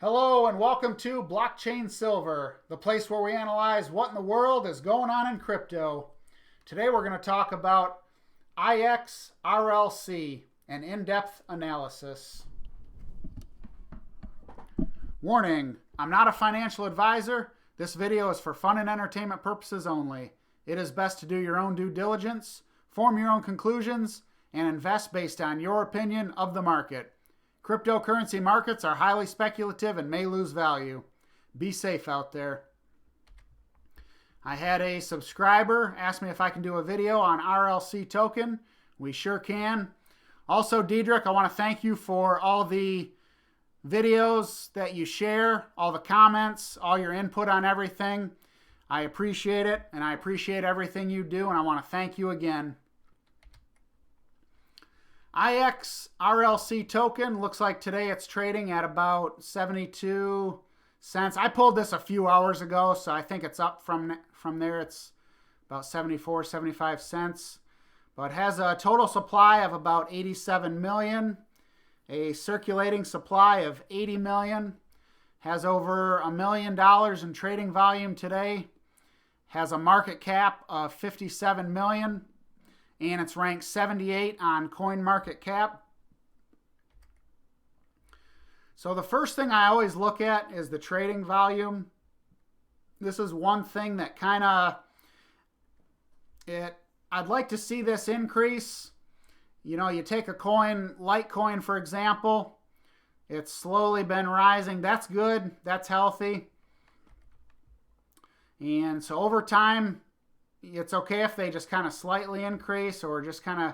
Hello and welcome to Blockchain Silver, the place where we analyze what in the world is going on in crypto. Today we're going to talk about RLC, an in-depth analysis. Warning, I'm not a financial advisor. This video is for fun and entertainment purposes only. It is best to do your own due diligence, form your own conclusions, and invest based on your opinion of the market. Cryptocurrency markets are highly speculative and may lose value. Be safe out there. I had a subscriber ask me if I can do a video on RLC Token. We sure can. Also, Diedrich, I want to thank you for all the videos that you share, all the comments, all your input on everything. I appreciate it, and I appreciate everything you do, and I want to thank you again. RLC Token, looks like today it's trading at about 72 cents. I pulled this a few hours ago, so I think it's up from there. It's about 74, 75 cents. But it has a total supply of about 87 million, a circulating supply of 80 million, has over $1 million in trading volume today, has a market cap of 57 million. And it's ranked 78 on CoinMarketCap. So the first thing I always look at is the trading volume. This is one thing that I'd like to see this increase. You know, you take a coin, Litecoin for example, it's slowly been rising. That's good, that's healthy. And so over time, it's okay if they just kind of slightly increase or just kind of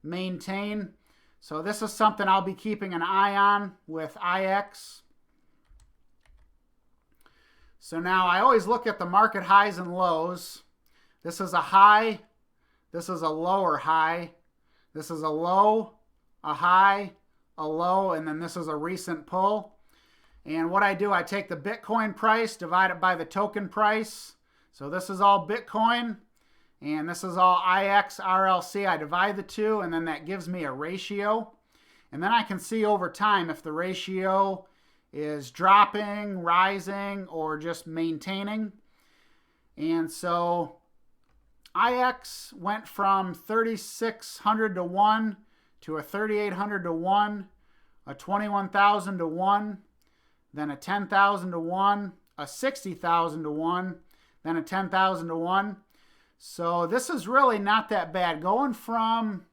maintain. So this is something I'll be keeping an eye on with iExec. So now I always look at the market highs and lows. This is a high. This is a lower high. This is a low, a high, a low, and then this is a recent pull. And what I do, I take the Bitcoin price, divide it by the token price. So this is all Bitcoin, and this is all RLC. I divide the two, and then that gives me a ratio. And then I can see over time if the ratio is dropping, rising, or just maintaining. And so iExec went from 3,600 to 1 to a 3,800 to 1, a 21,000 to 1, then a 10,000 to 1, a 60,000 to 1, then a 10,000 to 1. So this is really not that bad. Going from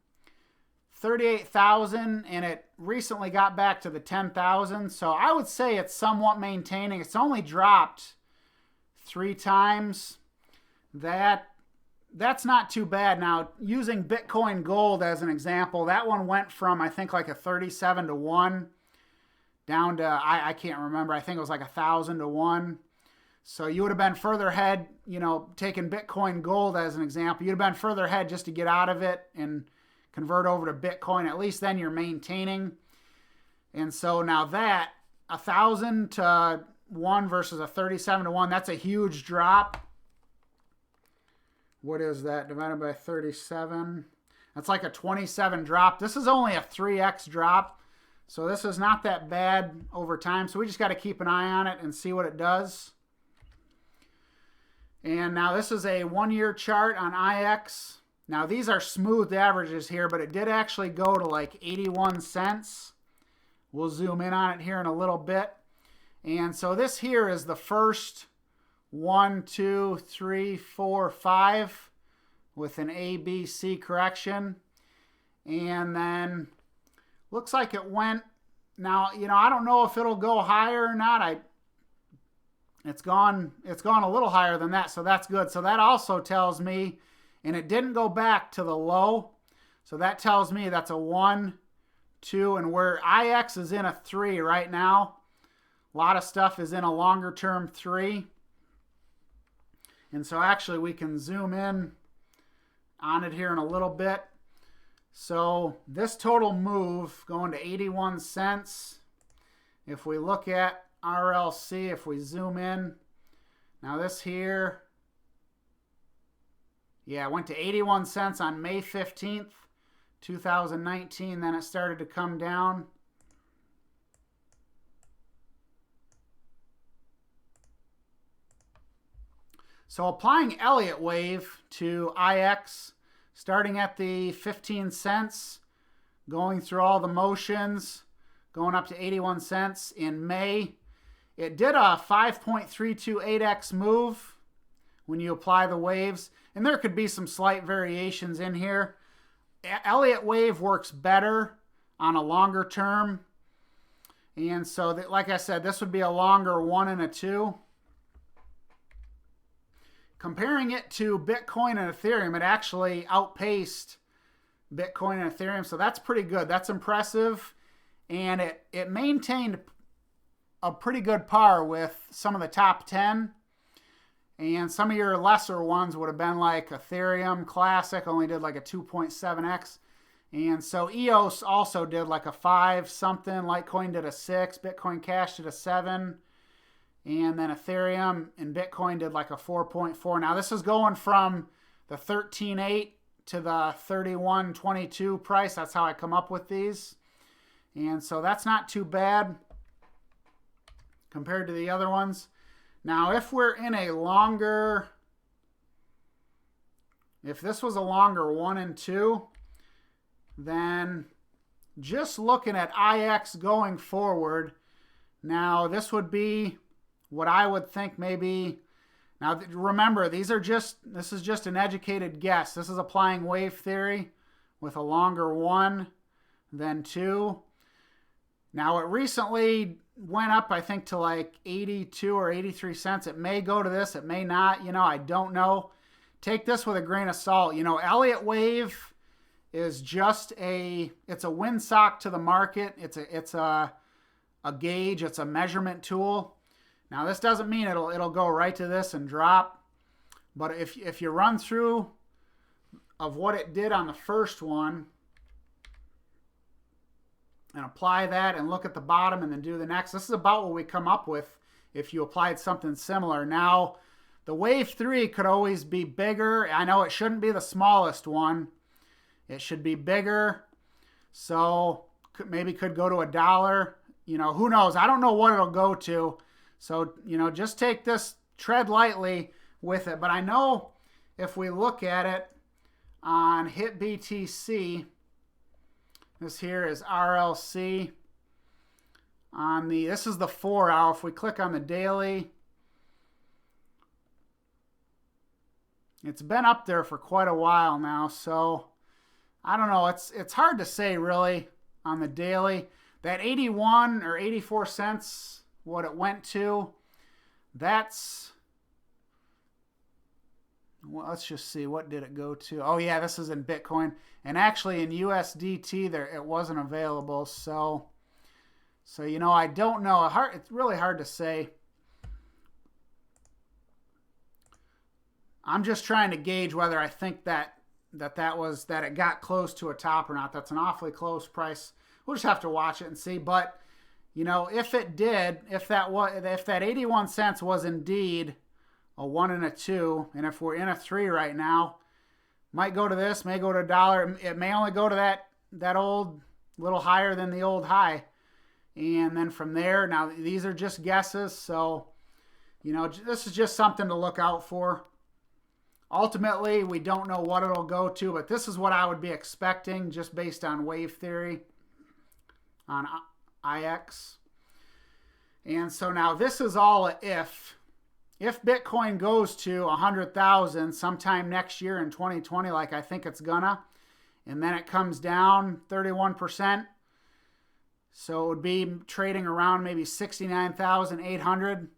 38,000 and it recently got back to the 10,000. So I would say it's somewhat maintaining. It's only dropped 3 times. That's not too bad. Now, using Bitcoin Gold as an example, that one went from, I think, like a 37 to 1 down to, I can't remember. I think it was like 1,000 to 1. So you would have been further ahead, you know, taking Bitcoin Gold as an example. You'd have been further ahead just to get out of it and convert over to Bitcoin. At least then you're maintaining. And so now that 1,000 to 1 versus a 37 to 1, that's a huge drop. What is that divided by 37? That's like a 27 drop. This is only a 3x drop. So this is not that bad over time. So we just got to keep an eye on it and see what it does. And now this is a 1-year chart on iExec. Now these are smooth averages here, but it did actually go to like 81 cents. We'll zoom in on it here in a little bit. And so this here is the first 1, 2, 3, 4, 5 with an A, B, C correction. And then looks like it went, now, you know, I don't know if it'll go higher or not. It's gone a little higher than that, so that's good. So that also tells me, and it didn't go back to the low, so that tells me that's a 1, 2, and where iExec is in a 3 right now. A lot of stuff is in a longer term 3. And so actually we can zoom in on it here in a little bit. So this total move going to 81 cents. If we look at RLC, if we zoom in, now this here, yeah, it went to 81 cents on May 15th, 2019. Then it started to come down. So applying Elliott wave to IX, starting at the 15 cents, going through all the motions, going up to 81 cents in May. It did a 5.328x move when you apply the waves, and there could be some slight variations in here. Elliott wave works better on a longer term, and so that, like I said, this would be a longer 1 and a 2. Comparing it to Bitcoin and Ethereum, it actually outpaced Bitcoin and Ethereum, so that's pretty good. That's impressive, and it maintained a pretty good par with some of the top 10, and some of your lesser ones would have been like Ethereum Classic only did like a 2.7x, and so EOS also did like a 5 something, Litecoin did a 6, Bitcoin Cash did a 7, and then Ethereum and Bitcoin did like a 4.4. Now this is going from the 13.8 to the 31.22 price. That's how I come up with these. And so that's not too bad compared to the other ones. Now if we're in a longer, if this was a longer 1 and 2, then just looking at IX going forward, now this would be what I would think maybe. Now remember, this is just an educated guess. This is applying wave theory with a longer 1 than 2. Now it recently went up, I think, to like 82 or 83 cents. It may go to this, it may not. I don't know. Take this with a grain of salt. Elliott wave is just it's a windsock to the market. It's a gauge. It's a measurement tool. Now this doesn't mean it'll go right to this and drop, but if you run through of what it did on the first one and apply that and look at the bottom and then do the next, this is about what we come up with if you applied something similar. Now the wave 3 could always be bigger. I know it shouldn't be the smallest one. It should be bigger. So maybe could go to $1. Who knows? I don't know what it'll go to. So, just take this, tread lightly with it. But I know if we look at it on HitBTC, this here is RLC. This is the 4 hour. If we click on the daily, it's been up there for quite a while now. So, I don't know. It's hard to say really on the daily. That 81 or 84 cents, what it went to, that's, well, let's just see, what did it go to? Oh yeah, this is in Bitcoin, and actually in USDT there it wasn't available. So I don't know. It's really hard to say. I'm just trying to gauge whether I think that it got close to a top or not. That's an awfully close price. We'll just have to watch it and see. But if it did, if that 81 cents was indeed a 1 and a 2, and if we're in a 3 right now, might go to this, may go to $1. It may only go to that old little higher than the old high, and then from there. Now these are just guesses, so this is just something to look out for. Ultimately, we don't know what it'll go to, but this is what I would be expecting just based on wave theory on IX. And so now this is all if Bitcoin goes to 100,000 sometime next year in 2020, like I think it's gonna, and then it comes down 31%, so it would be trading around maybe 69,800.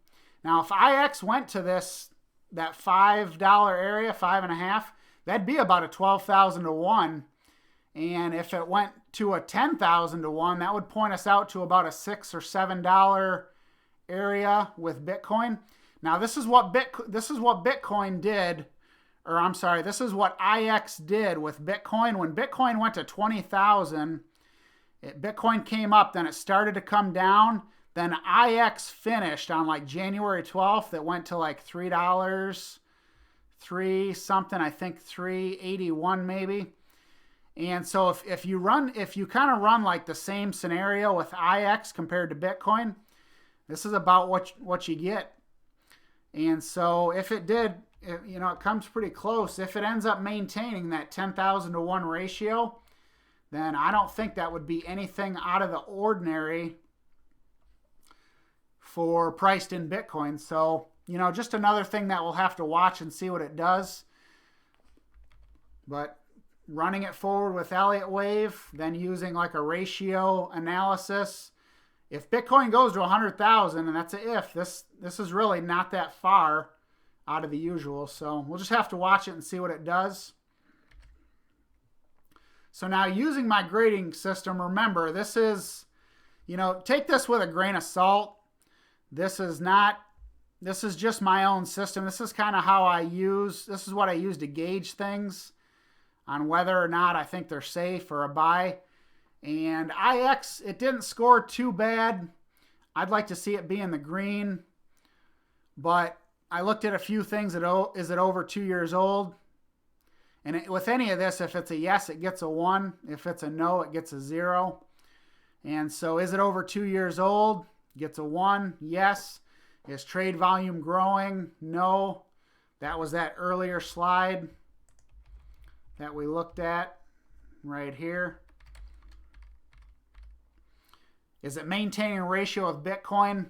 Now if IX went to that $5 area, 5.5, that'd be about a 12,000 to 1. And if it went to a 10,000 to 1, that would point us out to about a $6 or $7 area with Bitcoin. Now this is what Bitcoin did, or I'm sorry, this is what IX did with Bitcoin. When Bitcoin went to 20,000, Bitcoin came up, then it started to come down. Then IX finished on like January 12th. It went to like $3, 3 something, I think 381 maybe. And so if you kind of run like the same scenario with IX compared to Bitcoin, this is about what you get. And so if it did it comes pretty close. If it ends up maintaining that 10,000 to 1 ratio, then I don't think that would be anything out of the ordinary for priced in Bitcoin. So, just another thing that we'll have to watch and see what it does. But running it forward with Elliott Wave, then using like a ratio analysis. If Bitcoin goes to 100,000, and that's a if, this is really not that far out of the usual. So we'll just have to watch it and see what it does. So now using my grading system, remember, this is, take this with a grain of salt. This is just my own system. This is kind of this is what I use to gauge things on whether or not I think they're safe or a buy. And IX, it didn't score too bad. I'd like to see it be in the green, but I looked at a few things. Is it over 2 years old? And with any of this, if it's a yes, it gets a 1. If it's a no, it gets a 0. And so is it over 2 years old? Gets a 1. Yes. Is trade volume growing? No. That was that earlier slide that we looked at right here. Is it maintaining a ratio of Bitcoin?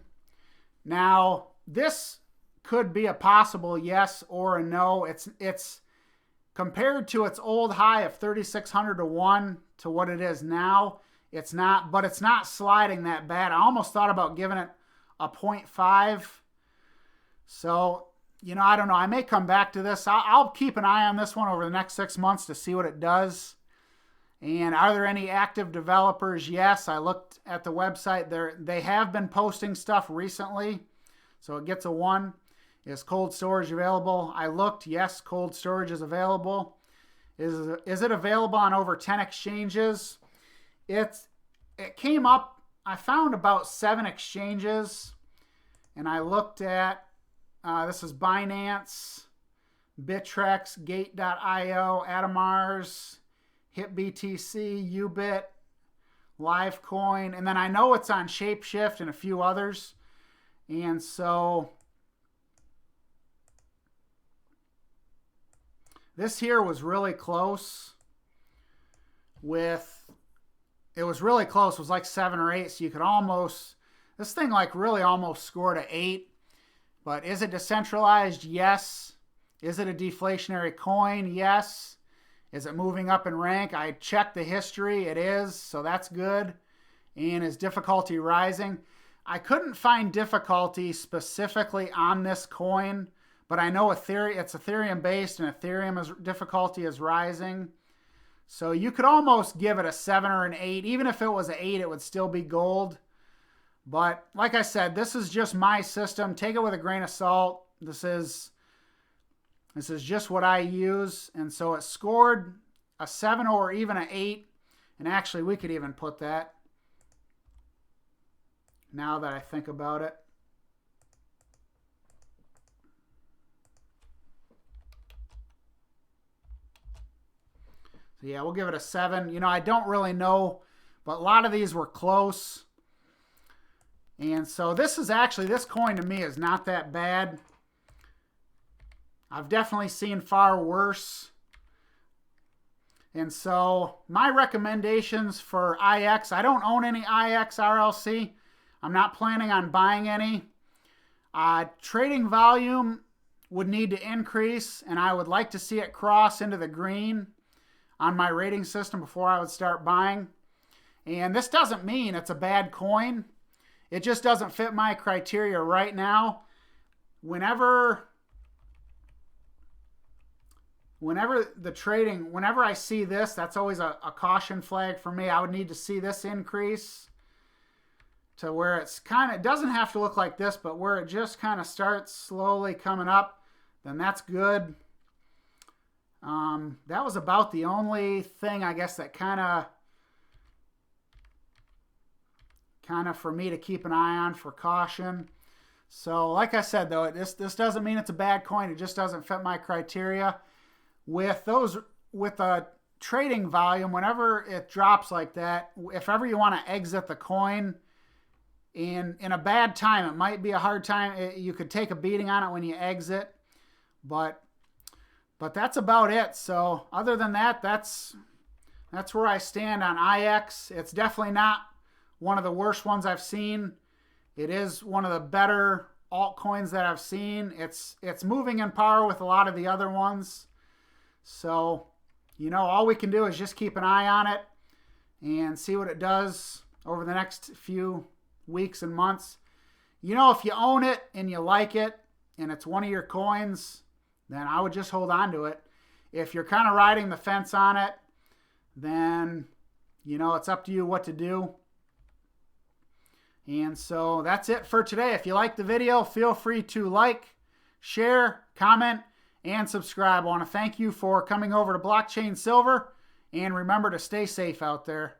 Now, this could be a possible yes or a no. It's compared to its old high of 3,600 to 1 to what it is now. It's not, but it's not sliding that bad. I almost thought about giving it a 0.5. So, I don't know. I may come back to this. I'll keep an eye on this one over the next 6 months to see what it does. And are there any active developers? Yes, I looked at the website. They have been posting stuff recently, so it gets a 1. Is cold storage available? I looked. Yes, cold storage is available. Is it available on over 10 exchanges? It came up. I found about 7 exchanges, and I looked at this is Binance, Bittrex, Gate.io, Atomars, HitBTC, Ubit, Livecoin, and then I know it's on Shapeshift and a few others. And so this here was really close it was really close. It was like 7 or 8, so you could almost, this thing like really almost scored a 8. But is it decentralized? Yes. Is it a deflationary coin? Yes. Is it moving up in rank? I checked the history. It is, so that's good. And is difficulty rising? I couldn't find difficulty specifically on this coin, but I know it's Ethereum based, and Ethereum difficulty is rising. So you could almost give it a 7 or an 8. Even if it was an 8, it would still be gold. But like I said, this is just my system. Take it with a grain of salt. This is just what I use. And so it scored a 7 or even an 8. And actually, we could even put that now that I think about it. So yeah, we'll give it a 7. I don't really know, but a lot of these were close. And so this coin to me is not that bad. I've definitely seen far worse. And so my recommendations for IX, I don't own any IX RLC. I'm not planning on buying any. Trading volume would need to increase, and I would like to see it cross into the green on my rating system before I would start buying. And this doesn't mean it's a bad coin. It just doesn't fit my criteria right now. Whenever I see this, that's always a caution flag for me. I would need to see this increase to where it doesn't have to look like this, but where it just kind of starts slowly coming up, then that's good. That was about the only thing, I guess, that kind of for me to keep an eye on for caution. So like I said, though, this doesn't mean it's a bad coin. It just doesn't fit my criteria. With a trading volume, whenever it drops like that, if ever you want to exit the coin in a bad time, it might be a hard time. You could take a beating on it when you exit. But that's about it. So other than that, that's where I stand on iExec. It's definitely not one of the worst ones I've seen. It is one of the better altcoins that I've seen. It's moving in par with a lot of the other ones. So, all we can do is just keep an eye on it and see what it does over the next few weeks and months. If you own it and you like it and it's one of your coins, then I would just hold on to it. If you're kind of riding the fence on it, then, it's up to you what to do. And so that's it for today. If you liked the video, feel free to like, share, comment, and subscribe. I want to thank you for coming over to Blockchain Silver, and remember to stay safe out there.